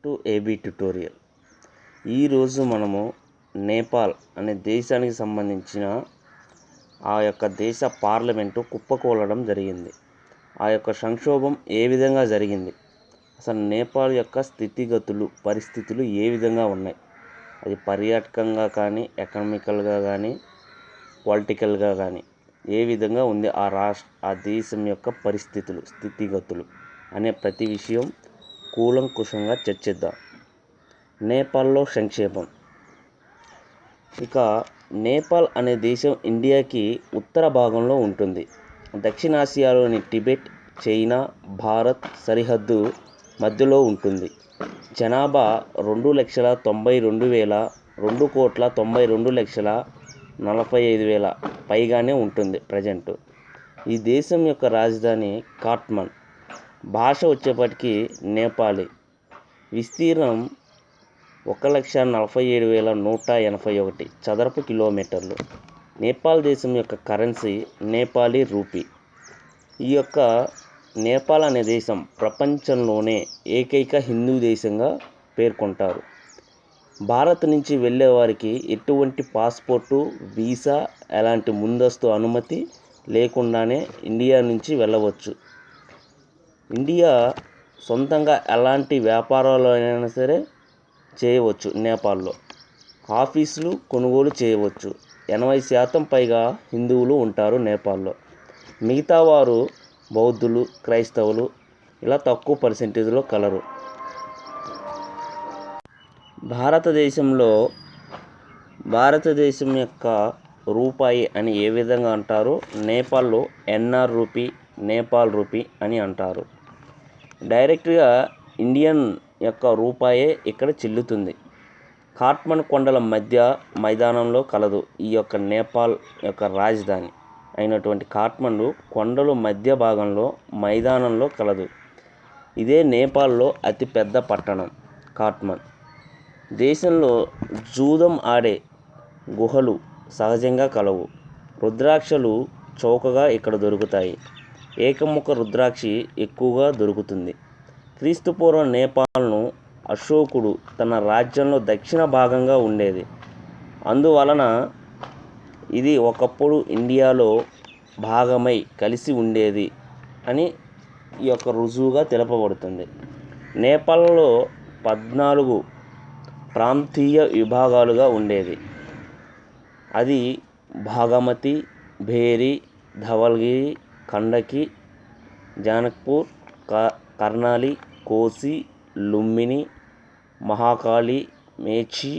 To AB tutorial. ఈరోజు మనము నేపాల్ అనే దేశానికి సంబంధించిన ఆ యొక్క దేశ పార్లమెంటు కుప్పకూలడం జరిగింది. ఆ యొక్క సంక్షోభం ఏ విధంగా జరిగింది, అసలు నేపాల్ యొక్క స్థితిగతులు పరిస్థితులు ఏ విధంగా ఉన్నాయి, అది పర్యాటకంగా కానీ ఎకనామికల్గా కానీ పొలిటికల్గా కానీ ఏ విధంగా ఉంది ఆ దేశం యొక్క పరిస్థితులు స్థితిగతులు అనే ప్రతి విషయం కూలంకుషంగా చర్చిద్దాం. నేపాల్లో సంక్షేమం. ఇక నేపాల్ అనే దేశం ఇండియాకి ఉత్తర భాగంలో ఉంటుంది. దక్షిణాసియాలోని టిబెట్, చైనా, భారత్ సరిహద్దు మధ్యలో ఉంటుంది. జనాభా 2,92,292,45,00,000 పైగానే ఉంటుంది ప్రజెంట్. ఈ దేశం యొక్క రాజధాని కాఠ్మండు. భాష వచ్చేప్పటికి నేపాలీ. విస్తీర్ణం 1,47,181 చదరపు కిలోమీటర్లు. నేపాల్ దేశం యొక్క కరెన్సీ నేపాలీ రూపీ. ఈ యొక్క నేపాల్ అనే దేశం ప్రపంచంలోనే ఏకైక హిందూ దేశంగా పేర్కొంటారు. భారత్ నుంచి వెళ్ళే వారికి ఎటువంటి పాస్పోర్టు, వీసా, ఎలాంటి ముందస్తు అనుమతి లేకుండానే ఇండియా నుంచి వెళ్ళవచ్చు. ఇండియా సొంతంగా ఎలాంటి వ్యాపారాలు అయినా సరే చేయవచ్చు. నేపాల్లో ఆఫీసులు కొనుగోలు చేయవచ్చు. 80% పైగా హిందువులు ఉంటారు నేపాల్లో. మిగతా వారు బౌద్ధులు, క్రైస్తవులు ఇలా తక్కువ పర్సెంటేజ్లో కలరు. భారతదేశం యొక్క రూపాయి అని ఏ విధంగా అంటారో నేపాల్లో ఎన్ఆర్ రూపీ, నేపాల్ రూపీ అని అంటారు. డైరెక్ట్గా ఇండియన్ యొక్క రూపాయే ఇక్కడ చెల్లుతుంది. కాఠ్మండు కొండల మధ్య మైదానంలో కలదు. ఈ యొక్క నేపాల్ యొక్క రాజధాని అయినటువంటి కాఠ్మండు కొండల మధ్య భాగంలో మైదానంలో కలదు. ఇదే నేపాల్లో అతిపెద్ద పట్టణం కాఠ్మండు. దేశంలో జూదం ఆడే గుహలు సహజంగా కలవు. రుద్రాక్షలు చౌకగా ఇక్కడ దొరుకుతాయి. ఏకముఖ రుద్రాక్షి ఎక్కువగా దొరుకుతుంది. క్రీస్తుపూర్వం నేపాల్ను అశోకుడు తన రాజ్యంలో దక్షిణ భాగంగా ఉండేది. అందువలన ఇది ఒకప్పుడు ఇండియాలో భాగమై కలిసి ఉండేది అని ఈ యొక్క రుజువుగా తెలుపబడుతుంది. నేపాల్లో 14 ప్రాంతీయ విభాగాలుగా ఉండేది. అది బాగమతి, భేరి, ధవల్గిరి, ఖండకి, జానక్పూర్, కర్నాలి, కోసి, లుంబిని, మహాకాళి, మేచి,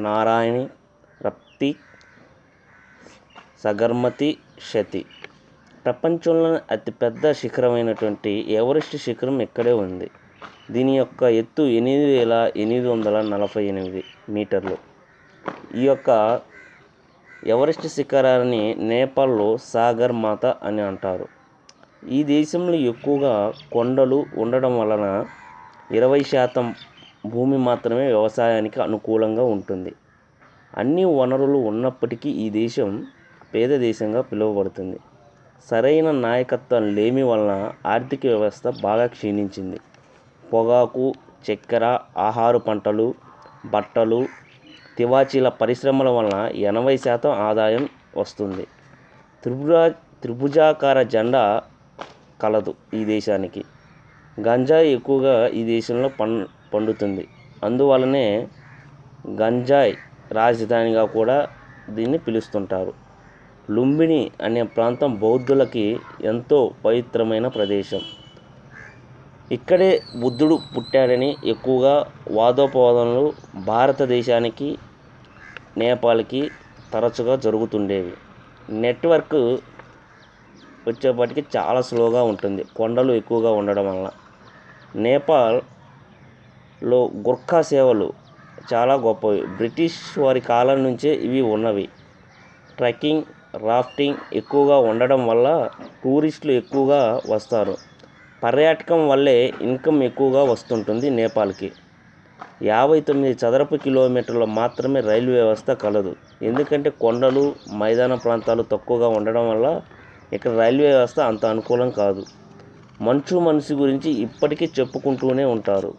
నారాయణి, రప్తి, సగర్మతి, శతి. ప్రపంచంలోని అతిపెద్ద శిఖరమైనటువంటి ఎవరెస్ట్ శిఖరం ఇక్కడే ఉంది. దీని యొక్క ఎత్తు 8,848 మీటర్లు. ఈ యొక్క ఎవరెస్ట్ శిఖరాన్ని నేపాల్లో సాగర్ మాత అని అంటారు. ఈ దేశంలో ఎక్కువగా కొండలు ఉండడం వలన 20% భూమి మాత్రమే వ్యవసాయానికి అనుకూలంగా ఉంటుంది. అన్ని వనరులు ఉన్నప్పటికీ ఈ దేశం పేద దేశంగా పిలువబడుతుంది. సరైన నాయకత్వం లేమి వలన ఆర్థిక వ్యవస్థ బాగా క్షీణించింది. పొగాకు, చక్కెర, ఆహార పంటలు, బట్టలు, తివాచీల పరిశ్రమల వలన 80% ఆదాయం వస్తుంది. త్రిభుజాకార జెండా కలదు ఈ దేశానికి. గంజాయి ఎక్కువగా ఈ దేశంలో పండుతుంది. అందువలనే గంజాయి రాజధానిగా కూడా దీన్ని పిలుస్తుంటారు. లుంబిని అనే ప్రాంతం బౌద్ధులకి ఎంతో పవిత్రమైన ప్రదేశం. ఇక్కడే బుద్ధుడు పుట్టాడని ఎక్కువగా వాదోపవాదనలు భారతదేశానికి, నేపాల్కి తరచుగా జరుగుతుండేవి. నెట్వర్క్ వచ్చేప్పటికి చాలా స్లోగా ఉంటుంది, కొండలు ఎక్కువగా ఉండడం వలన. నేపాల్లో గుర్ఖా సేవలు చాలా గొప్పవి. బ్రిటిష్ వారి కాలం నుంచే ఇవి ఉన్నవి. ట్రెక్కింగ్, రాఫ్టింగ్ ఎక్కువగా ఉండడం వల్ల టూరిస్టులు ఎక్కువగా వస్తారు. పర్యాటకం వల్లే ఇన్కమ్ ఎక్కువగా వస్తుంటుంది నేపాల్కి. 59 చదరపు కిలోమీటర్లు మాత్రమే రైల్వే వ్యవస్థ కలదు. ఎందుకంటే కొండలు, మైదాన ప్రాంతాలు తక్కువగా ఉండడం వల్ల ఇక్కడ రైల్వే వ్యవస్థ అంత అనుకూలం కాదు. మంచు మనసు గురించి ఇప్పటికీ చెప్పుకుంటూనే ఉంటారు.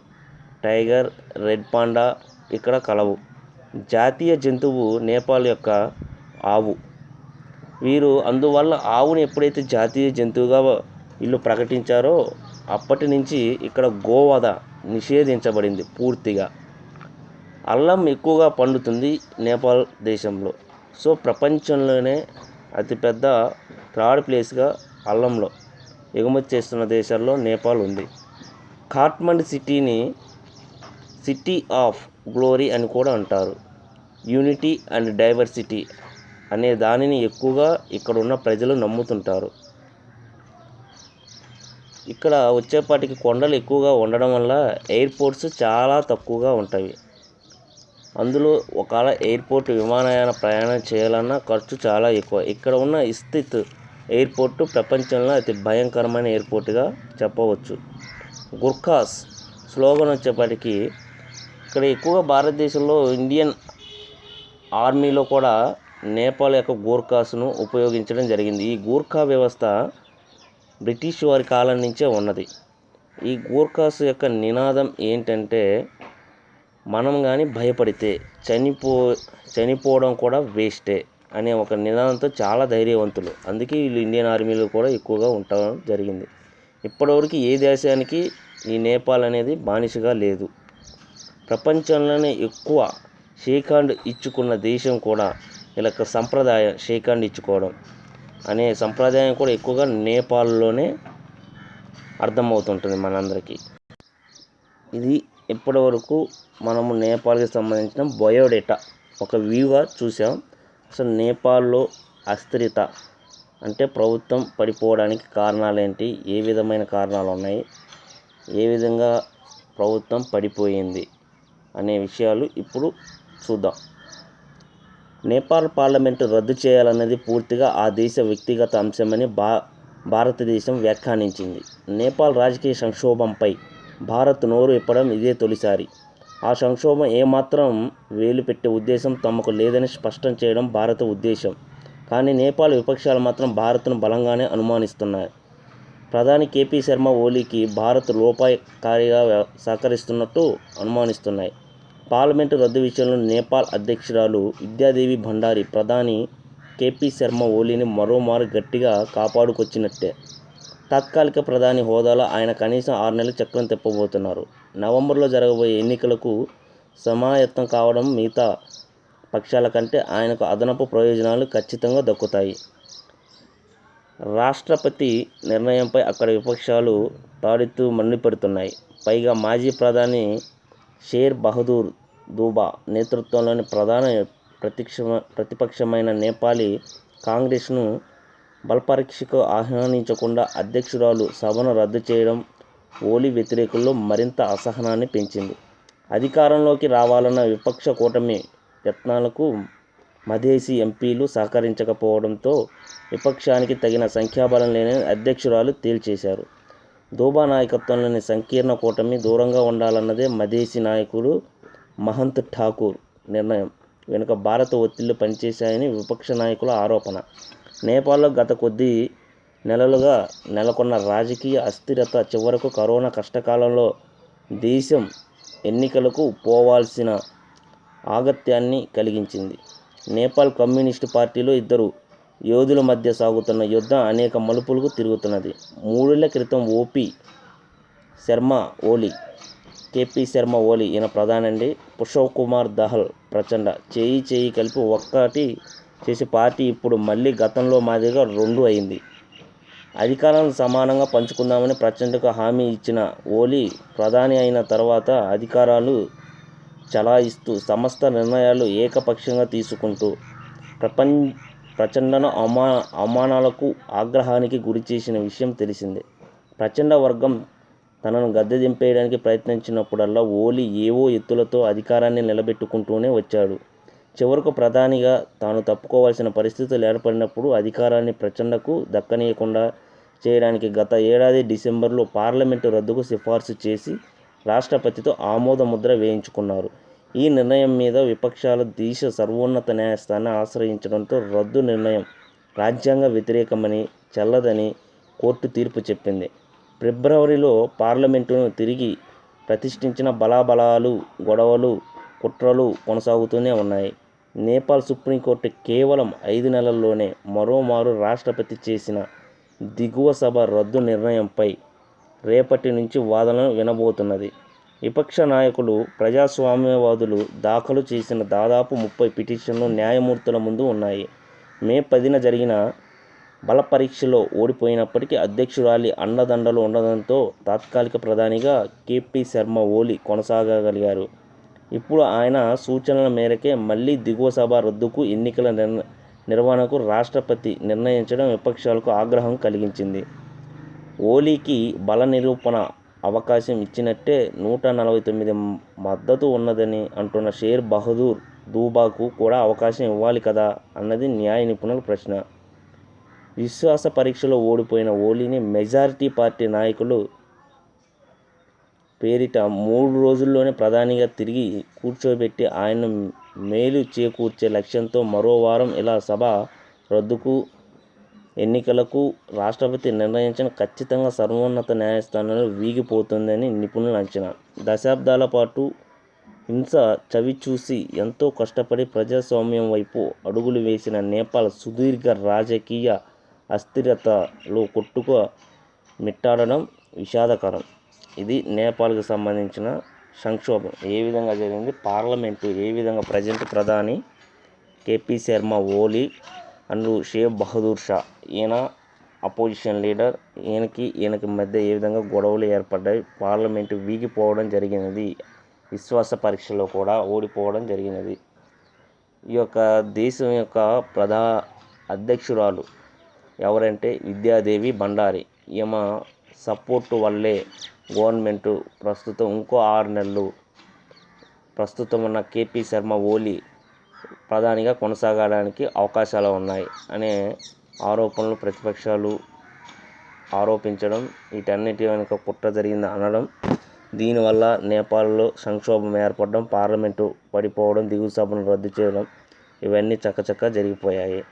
టైగర్, రెడ్ పాండా ఇక్కడ కలవు. జాతీయ జంతువు నేపాల్ యొక్క ఆవు. వీరు అందువల్ల ఆవుని ఎప్పుడైతే జాతీయ జంతువుగా వీళ్ళు ప్రకటించారో అప్పటి నుంచి ఇక్కడ గోవధ నిషేధించబడింది పూర్తిగా. అల్లం ఎక్కువగా పండుతుంది నేపాల్ దేశంలో. సో ప్రపంచంలోనే అతిపెద్ద థర్డ్ ప్లేస్గా అల్లంలో ఎగుమతి చేస్తున్న దేశాల్లో నేపాల్ ఉంది. కాఠ్మండు సిటీని సిటీ ఆఫ్ గ్లోరీ అని కూడా అంటారు. యూనిటీ అండ్ డైవర్సిటీ అనే దానిని ఎక్కువగా ఇక్కడ ఉన్న ప్రజలు నమ్ముతుంటారు. ఇక్కడ వచ్చేపాటికి కొండలు ఎక్కువగా ఉండడం వల్ల ఎయిర్పోర్ట్స్ చాలా తక్కువగా ఉంటాయి. అందులో ఒకవేళ ఎయిర్పోర్ట్ విమానయాన ప్రయాణం చేయాలన్నా ఖర్చు చాలా ఎక్కువ. ఇక్కడ ఉన్న ఇస్థిత్ ఎయిర్పోర్టు ప్రపంచంలో అతి భయంకరమైన ఎయిర్పోర్ట్గా చెప్పవచ్చు. గుర్ఖాస్ స్లోగన్ వచ్చేపాటికి ఇక్కడ ఎక్కువగా భారతదేశంలో ఇండియన్ ఆర్మీలో కూడా నేపాల్ యొక్క గూర్ఖాస్ను ఉపయోగించడం జరిగింది. ఈ గూర్ఖా వ్యవస్థ బ్రిటిష్ వారి కాలం నుంచే ఉన్నది. ఈ గూర్ఖాస్ యొక్క నినాదం ఏంటంటే, మనం కానీ భయపడితే చనిపోవడం కూడా వేస్టే అనే ఒక నినాదంతో చాలా ధైర్యవంతులు. అందుకే వీళ్ళు ఇండియన్ ఆర్మీలో కూడా ఎక్కువగా ఉండడం జరిగింది. ఇప్పటివరకు ఏ దేశానికి ఈ నేపాల్ అనేది బానిసగా లేదు. ప్రపంచంలోనే ఎక్కువ షేక్ హ్యాండ్ ఇచ్చుకున్న దేశం కూడా వీళ్ళ సంప్రదాయం షేక్ హ్యాండ్ ఇచ్చుకోవడం అనే సంప్రదాయం కూడా ఎక్కువగా నేపాల్లోనే అర్థమవుతుంటుంది మనందరికీ. ఇది ఇప్పటివరకు మనము నేపాల్కి సంబంధించిన బయోడేటా ఒక వ్యూగా చూసాం. అసలు నేపాల్లో అస్థిరత అంటే ప్రభుత్వం పడిపోవడానికి కారణాలు ఏంటి, ఏ విధమైన కారణాలు ఉన్నాయి, ఏ విధంగా ప్రభుత్వం పడిపోయింది అనే విషయాలు ఇప్పుడు చూద్దాం. నేపాల్ పార్లమెంటు రద్దు చేయాలన్నది పూర్తిగా ఆ దేశ వ్యక్తిగత అంశమని భారతదేశం వ్యాఖ్యానించింది. నేపాల్ రాజకీయ సంక్షోభంపై భారత్ నోరు విప్పడం ఇదే తొలిసారి. ఆ సంక్షోభం ఏమాత్రం వేలు పెట్టే ఉద్దేశం తమకు లేదని స్పష్టం చేయడం భారత ఉద్దేశం. కానీ నేపాల్ విపక్షాలు మాత్రం భారత్ను బలంగానే అనుమానిస్తున్నాయి. ప్రధాని కేపీ శర్మ ఓలీకి భారత్ లోపాయకారిగా సహకరిస్తున్నట్టు అనుమానిస్తున్నాయి. పార్లమెంటు రద్దు విషయంలో నేపాల్ అధ్యక్షురాలు విద్యాదేవి భండారి ప్రధాని కేపీ శర్మ ఓలీని మరోమారు గట్టిగా కాపాడుకొచ్చినట్టే. తాత్కాలిక ప్రధాని హోదాలో ఆయన కనీసం 6 నెలలు చక్రం తిప్పబోతున్నారు. నవంబర్లో జరగబోయే ఎన్నికలకు సమాయత్తం కావడం మిగతా పక్షాల కంటే ఆయనకు అదనపు ప్రయోజనాలు ఖచ్చితంగా దక్కుతాయి. రాష్ట్రపతి నిర్ణయంపై అక్కడ విపక్షాలు తాడెత్తు మండిపడుతున్నాయి. పైగా మాజీ ప్రధాని షేర్ బహదూర్ దూబా నేతృత్వంలోని ప్రధాన ప్రతిపక్షమైన నేపాలీ కాంగ్రెస్ను బలపరీక్షకు ఆహ్వానించకుండా అధ్యక్షురాలు సభను రద్దు చేయడం ఓలీ వ్యతిరేకుల్లో మరింత అసహనాన్ని పెంచింది. అధికారంలోకి రావాలన్న విపక్ష కూటమి యత్నాలకు మధేసి ఎంపీలు సహకరించకపోవడంతో విపక్షానికి తగిన సంఖ్యాబలం లేని అధ్యక్షురాలు తేల్చేశారు. దూబా నాయకత్వంలోని సంకీర్ణ కూటమి దూరంగా ఉండాలన్నదే మధేసి నాయకుడు మహంత్ ఠాకూర్ నిర్ణయం వెనుక భారత ఒత్తిళ్లు పనిచేశాయని విపక్ష నాయకుల ఆరోపణ. నేపాల్లో గత కొద్ది నెలలుగా నెలకొన్న రాజకీయ అస్థిరత చివరకు కరోనా కష్టకాలంలో దేశం ఎన్నికలకు పోవాల్సిన ఆగత్యాన్ని కలిగించింది. నేపాల్ కమ్యూనిస్టు పార్టీలో ఇద్దరు యోధుల మధ్య సాగుతున్న యుద్ధం అనేక మలుపులకు తిరుగుతున్నది. 3 ఏళ్ల క్రితం శర్మ ఓలీ, కేపీ శర్మ ఓలీ ఈయన ప్రధానండి, పుష్ప కుమార్ దహల్ ప్రచండ చేయి కలిపి ఒక్కటి చేసి పార్టీ ఇప్పుడు మళ్ళీ గతంలో మాదిరిగా 2 అయింది. అధికారాలను సమానంగా పంచుకుందామని ప్రచండకు హామీ ఇచ్చిన ఓలీ ప్రధాని అయిన తర్వాత అధికారాలు చలాయిస్తూ సమస్త నిర్ణయాలు ఏకపక్షంగా తీసుకుంటూ ప్రచండను అవమానాలకు ఆగ్రహానికి గురిచేసిన విషయం తెలిసిందే. ప్రచండ వర్గం తనను గద్దె దింపేయడానికి ప్రయత్నించినప్పుడల్లా ఓలీ ఏవో ఎత్తులతో అధికారాన్ని నిలబెట్టుకుంటూనే వచ్చాడు. చివరకు ప్రధానిగా తాను తప్పుకోవాల్సిన పరిస్థితులు ఏర్పడినప్పుడు అధికారాన్ని ప్రచండకు దక్కనీయకుండా చేయడానికి గత ఏడాది డిసెంబర్లో పార్లమెంటు రద్దుకు సిఫార్సు చేసి రాష్ట్రపతితో ఆమోద ముద్ర వేయించుకున్నారు. ఈ నిర్ణయం మీద విపక్షాలు దేశ సర్వోన్నత న్యాయస్థానాన్ని ఆశ్రయించడంతో రద్దు నిర్ణయం రాజ్యాంగ వ్యతిరేకమని, చెల్లదని కోర్టు తీర్పు చెప్పింది. ఫిబ్రవరిలో పార్లమెంటును తిరిగి ప్రతిష్ఠించిన బలాబలాలు, గొడవలు, కుట్రలు కొనసాగుతూనే ఉన్నాయి. నేపాల్ సుప్రీంకోర్టు కేవలం 5 నెలల్లోనే మరోమారు రాష్ట్రపతి చేసిన దిగువ సభ రద్దు నిర్ణయంపై రేపటి నుంచి వాదనలు వినబోతున్నది. విపక్ష నాయకులు, ప్రజాస్వామ్యవాదులు దాఖలు చేసిన దాదాపు 30 పిటిషన్లు న్యాయమూర్తుల ముందు ఉన్నాయి. మే 10న జరిగిన బల పరీక్షలో ఓడిపోయినప్పటికీ అధ్యక్షురాలి అండదండలు ఉండడంతో తాత్కాలిక ప్రధానిగా కేపీ శర్మ ఓలీ కొనసాగగలిగారు. ఇప్పుడు ఆయన సూచనల మేరకే మళ్లీ దిగువ సభ రద్దుకు, ఎన్నికల నిర్వహణకు రాష్ట్రపతి నిర్ణయించడం విపక్షాలకు ఆగ్రహం కలిగించింది. ఓలీకి బల నిరూపణ అవకాశం ఇచ్చినట్టే 149 మద్దతు ఉన్నదని అంటున్న షేర్ బహదూర్ దూబాకు కూడా అవకాశం ఇవ్వాలి కదా అన్నది న్యాయ నిపుణుల ప్రశ్న. విశ్వాస పరీక్షలో ఓడిపోయిన ఓలీని మెజారిటీ పార్టీ నాయకులు పేరిట 3 రోజుల్లోనే ప్రధానిగా తిరిగి కూర్చోబెట్టి ఆయన్ను మేలు చేకూర్చే లక్ష్యంతో మరో వారం ఇలా సభ రద్దుకు, ఎన్నికలకు రాష్ట్రపతి నిర్ణయించిన ఖచ్చితంగా సర్వోన్నత న్యాయస్థానంలో వీగిపోతుందని నిపుణుల అంచనా. దశాబ్దాల పాటు హింస చవిచూసి ఎంతో కష్టపడి ప్రజాస్వామ్యం వైపు అడుగులు వేసిన నేపాల్ సుదీర్ఘ రాజకీయ అస్థిరతలో కొట్టుకు మిట్టాడడం విషాదకరం. ఇది నేపాల్కి సంబంధించిన సంక్షోభం ఏ విధంగా జరిగింది, పార్లమెంటు ఏ విధంగా ప్రజెంట్ ప్రధాని కేపీ శర్మ ఓలీ అండ్ షేర్ బహదూర్ షా, ఈయన అపోజిషన్ లీడర్, ఈయనకి మధ్య ఏ విధంగా గొడవలు ఏర్పడ్డాయి, పార్లమెంటు వీగిపోవడం జరిగినది, విశ్వాస పరీక్షలో కూడా ఓడిపోవడం జరిగినది. ఈ యొక్క దేశం యొక్క అధ్యక్షురాలు ఎవరంటే విద్యాదేవి భండారి. ఈమె సపోర్టు వల్లే గవర్నమెంటు ప్రస్తుతం ఇంకో 6 నెలలు ప్రస్తుతం ఉన్న కేపీ శర్మ ఓలీ ప్రధానిగా కొనసాగడానికి అవకాశాలు ఉన్నాయి అనే ఆరోపణలు ప్రతిపక్షాలు ఆరోపించడం, వీటన్నిటి వెనుక కుట్ర జరిగింది అనడం, దీనివల్ల నేపాల్లో సంక్షోభం ఏర్పడడం, పార్లమెంటు పడిపోవడం, దిగువ సభను రద్దు చేయడం, ఇవన్నీ చకచకా జరిగిపోయాయి.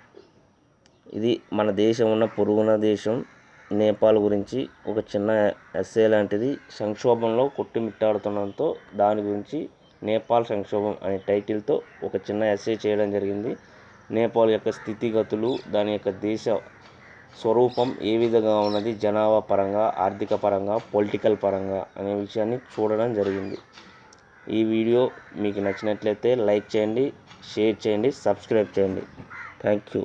ఇది మన దేశం ఉన్న పొరుగున దేశం నేపాల్ గురించి ఒక చిన్న ఎస్సే లాంటిది. సంక్షోభంలో కొట్టుమిట్టాడుతుండడంతో దాని గురించి నేపాల్ సంక్షోభం అనే టైటిల్తో ఒక చిన్న ఎస్సే చేయడం జరిగింది. నేపాల్ యొక్క స్థితిగతులు, దాని యొక్క దేశ స్వరూపం ఏ విధంగా ఉన్నది, జనాభా పరంగా, ఆర్థిక పరంగా, పొలిటికల్ పరంగా అనే విషయాన్ని చూడడం జరిగింది. ఈ వీడియో మీకు నచ్చినట్లయితే లైక్ చేయండి, షేర్ చేయండి, సబ్స్క్రైబ్ చేయండి. Thank you.